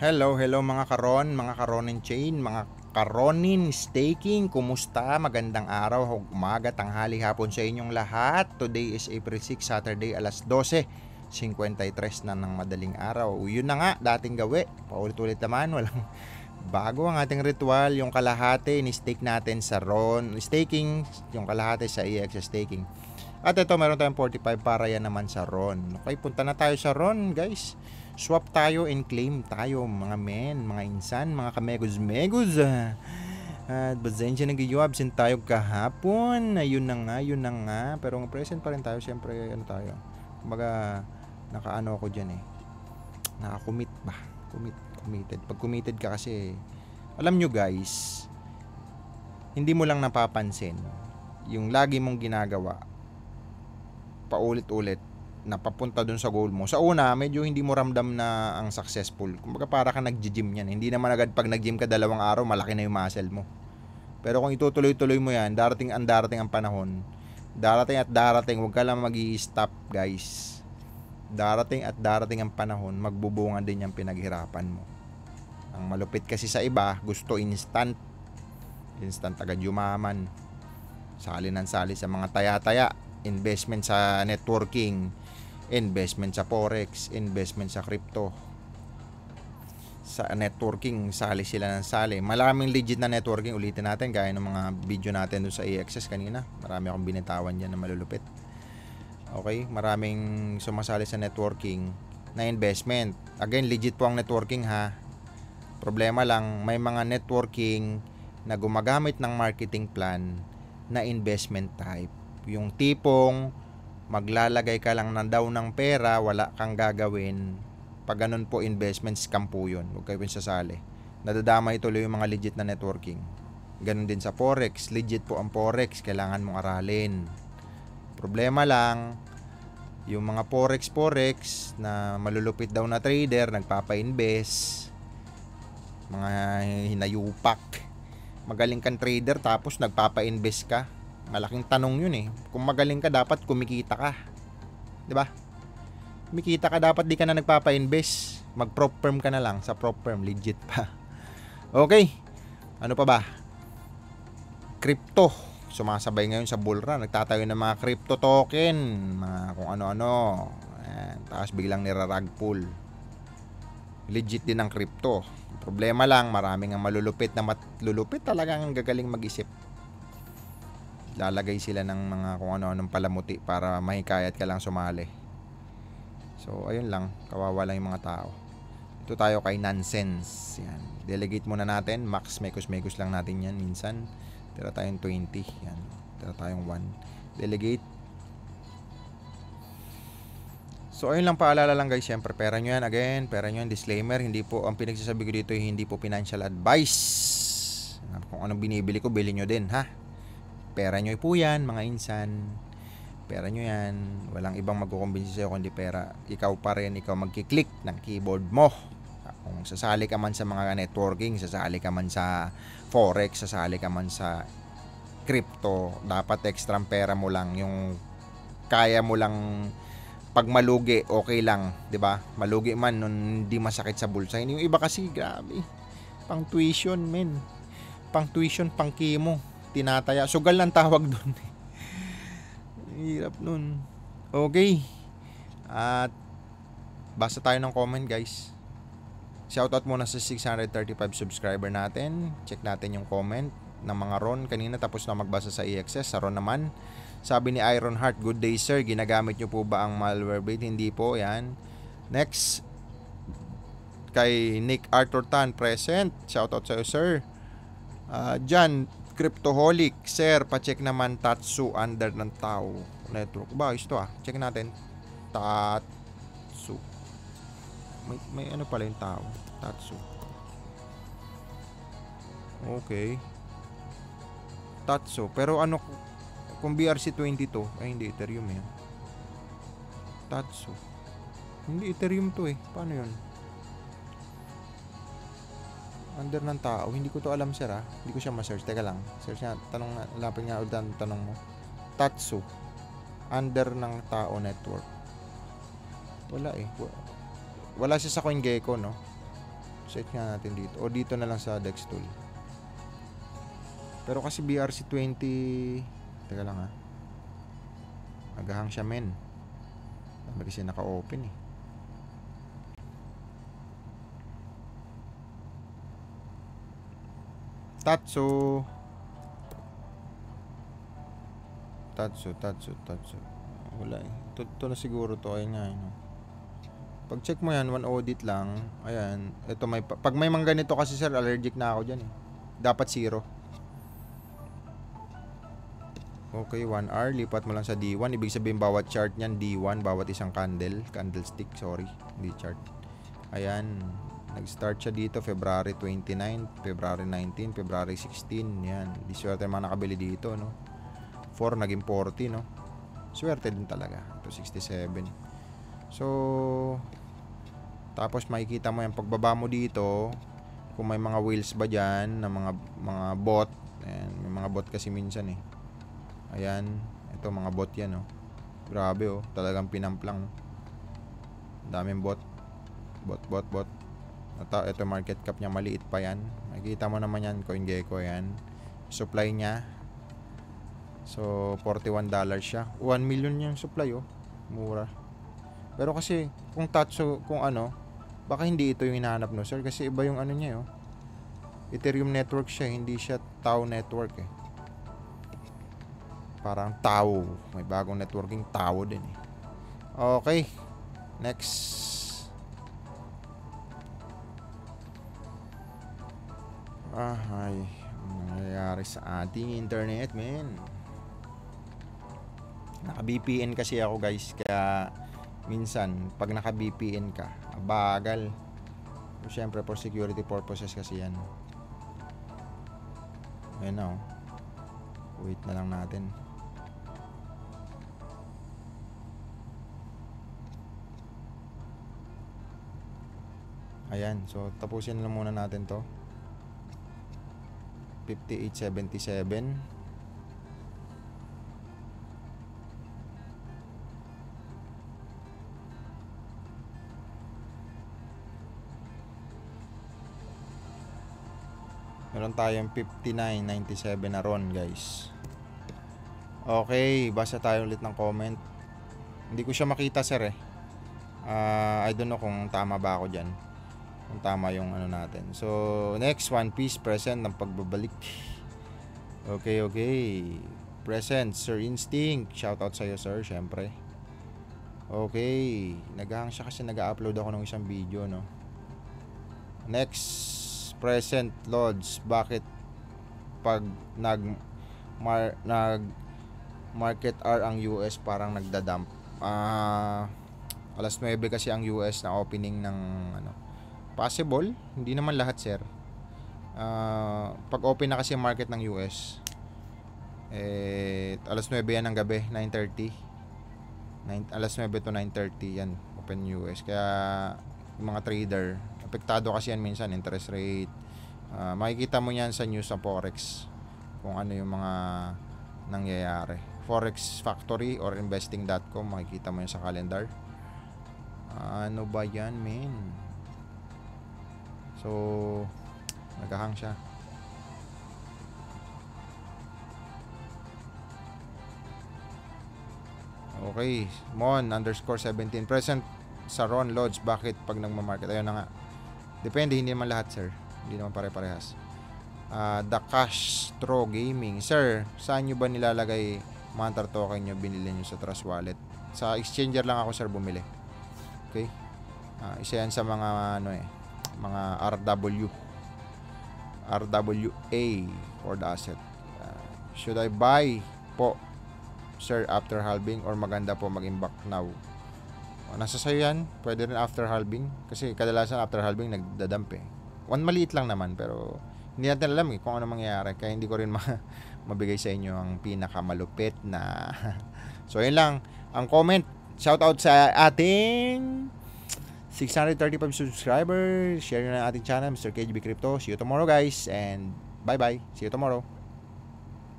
Hello mga karon, mga karonin chain, mga karonin staking. Kumusta? Magandang araw, umaga, tanghali, hapon sa inyong lahat. Today is April 6, Saturday, alas 12:53 na ng madaling araw. Yun na nga, dating gawi. Paulit-ulit naman, walang bago ang ating ritual. Yung kalahati, ni-stake natin sa RON staking, yung kalahati sa EX staking. At ito, meron tayong 45 para yan naman sa RON. Okay, punta na tayo sa RON, guys. Swap tayo and claim tayo, mga men, mga insan, mga kamegos-megos. At basensya nag-iyo, absent tayo kahapon. Ayun na nga. Pero present pa rin tayo, siyempre, ano tayo. Kumbaga, nakaano ako dyan eh. Nakakommit ba? Committed. Pag committed ka kasi, alam nyo guys, hindi mo lang napapansin yung lagi mong ginagawa paulit-ulit na papunta dun sa goal mo. Sa una, medyo hindi mo ramdam na ang successful. Kumbaga para ka nag-gym yan. Hindi naman agad pag nag-gym ka 2 araw, malaki na yung muscle mo. Pero kung itutuloy-tuloy mo yan, darating ang panahon. Darating, huwag ka lang mag-i-stop guys. Darating ang panahon, magbubunga din yung pinaghirapan mo. Ang malupit kasi sa iba, gusto instant agad yumaman. Sali sa mga taya-taya, investment sa networking, investment sa forex, investment sa crypto. Sa networking, sali sila ng sali. Maraming legit na networking, ulitin natin gaya ng mga video natin doon sa EXS kanina. Marami akong binitawan dyan na malulupit. Okay, maraming sumasali sa networking na investment. Again, legit po ang networking ha. Problema lang, may mga networking na gumagamit ng marketing plan na investment type. Yung tipong maglalagay ka lang ng pera, wala kang gagawin. Pag ganun po, investment scam po yun. Huwag kayo sasali. Nadadamay tuloy yung mga legit na networking. Ganun din sa forex. Legit po ang forex. Kailangan mong aralin. Problema lang, yung mga forex na malulupit daw na trader, nagpapa-invest, mga hinayupak. Magaling kang trader tapos nagpapa-invest ka. Malaking tanong yun eh. Kung magaling ka, dapat kumikita ka. 'Di ba? Kumikita ka, dapat di ka na nagpapa-invest. Mag-prop firm ka na lang. Sa prop firm, legit pa. Okay. Ano pa ba? Crypto. Sumasabay ngayon sa bull run. Nagtatayo ng mga crypto token. Mga kung ano-ano. Ayan. Tapos biglang nirarag pull. Legit din ang crypto. Problema lang, maraming ang malulupit na matlulupit talagang gagaling mag-isip. Lalagay sila ng mga kung ano-anong palamuti para mahikayat ka lang sumali. So, ayun lang. Kawawa lang yung mga tao. Ito tayo kay nonsense. Yan. Delegate muna natin. Max mekos-mekos lang natin yan minsan. Tira tayong 20. Yan. Tira tayong 1. Delegate. So, ayun lang, paalala lang guys. Siyempre, pera nyo yan. Again, pera nyo yan. Disclaimer. Hindi po, ang pinagsasabi ko dito, hindi po financial advice. Kung anong binibili ko, bili nyo din, ha? Pera nyo po yan, mga insan. Pera nyo yan. Walang ibang magkukumbinsi sa'yo kundi pera. Ikaw pa rin, ikaw magkiklik ng keyboard mo. Kung sasali ka man sa mga networking, sasali ka man sa forex, sasali ka man sa crypto, dapat extra pera mo lang. Yung kaya mo lang pag malugi, okay lang. 'Di ba? Malugi man, nun hindi masakit sa bulsa. Yung iba kasi, grabe. Pang tuition, men. Pang tuition, pang kimo. Tinataya. Sugal lang tawag doon. Hirap nun. Okay. At basa tayo ng comment guys. Shoutout muna sa 635 subscriber natin. Check natin yung comment ng mga Ron. Kanina tapos na magbasa sa EXS. Sa Ron naman. Sabi ni Iron Heart, good day sir. Ginagamit nyo po ba ang malware bait? Hindi po. Yan. Next. Kay Nick Arthur Tan, present. Shoutout sa iyo sir. Jan Cryptoholic, sir, pacheck naman Tatsu under ng Tao Network. Ba, ito check natin. Tatsu. May ano pala yung Tao. Tatsu. Okay. Tatsu. Pero ano, kung BRC22, ay hindi, Ethereum yan. Tatsu. Hindi, Ethereum to eh. Paano yun? Under ng Tao. Hindi ko to alam sir ha. Hindi ko siya ma-search. Teka lang. Search nga. Lapin nga ulit ang tanong mo. Tatsu. Under ng Tao Network. Wala eh. Wala siya sa CoinGecko no. Set nga natin dito. O dito na lang sa Dex tool. Pero kasi BRC20, teka lang ha. Nagahang siya men. Dami kasi naka-open eh. Tatsu. Wala eh. Ito na siguro to. Ayan nga. Ano. Pag check mo yan, one audit lang. Ayan. Ito may, pag may mga ganito kasi sir, allergic na ako dyan eh. Dapat 0. Okay, 1 hour. Lipat mo lang sa D1. Ibig sabihin bawat chart niyan, D1. Bawat isang candlestick. Sorry, hindi chart. Ayan. Nag-start siya dito February 29, February 19, February 16. Yan. Di swerte mga nakabili dito, no? 4 naging 40, no? Swerte din talaga. Ito 67. So, tapos makikita mo yung pagbaba mo dito, kung may mga wheels ba dyan, na mga bot. Ayan, may mga bot kasi minsan eh. Ayan, ito mga bot yan, oh. Grabe, oh. Talagang pinamplang. Daming bot. Bot. Ito market cap niya, maliit pa yan. Makikita mo naman yan, CoinGecko yan. Supply niya. So, $41 siya. 1 million yung supply, oh. Mura. Pero kasi, kung Tatsu, kung ano, baka hindi ito yung hinahanap no, sir. Kasi iba yung ano niya, oh. Ethereum network siya, hindi siya Tau network, eh. Parang Tau. May bagong networking Tau din, eh. Okay. Next. Ay, nangyayari sa ating internet, men. Naka-VPN kasi ako, guys. Kaya minsan, pag naka-VPN ka, bagal. Siyempre, for security purposes kasi yan. Ayan na, oh. Wait na lang natin. Ayan. So, tapusin na muna natin to. 58.77. Meron tayong 59.97 na ron, guys. Okay, basa tayo ulit ng comment. Hindi ko siya makita, sir, eh. I don't know kung tama ba ako dyan. Kung tama yung ano natin. So, next, One Piece present ng pagbabalik. Okay. Present, Sir Instinct. Shoutout sa'yo, sir, syempre. Okay. Naghahang siya kasi nag-upload ako ng isang video, no? Next, present, Lods. Bakit pag market R ang US parang nagdadump? Alas 9 kasi ang US na opening ng ano. Possible, hindi naman lahat, sir. Pag open na kasi ang market ng US, alas 9 yan ng gabi, 9:30. Alas 9 to 9:30 yan, open US. Kaya yung mga trader, apektado kasi yan minsan, interest rate. Makikita mo yan sa news sa Forex, kung ano yung mga nangyayari. Forex Factory or investing.com, makikita mo yan sa calendar. Ano ba yan, men? So, nagahang siya. Okay, Mon_17 present sa Ron Lodge. Bakit pag nagmamarket? Ayun na nga. Depende, hindi naman lahat, sir. Hindi naman pare-parehas. The Castro Gaming. Sir, saan nyo ba nilalagay Mantar token nyo? Binili nyo sa Trust Wallet. Sa exchanger lang ako, sir, bumili. Okay? Isa yan sa mga ano mga RWA for the asset. Should I buy po, sir, after halving, or maganda po mag-imbak now? Nasa sayo yan. Pwede rin after halving, kasi kadalasan after halving nagdadump, eh. One maliit lang naman, pero hindi natin alam, eh, kung ano mangyayari. Kaya hindi ko rin mabigay sa inyo ang pinakamalupit na so yun lang ang comment. Shoutout sa ating 635 subscribers. Share nyo na ating channel, Mr. KGB Crypto. See you tomorrow, guys, and bye bye. See you tomorrow.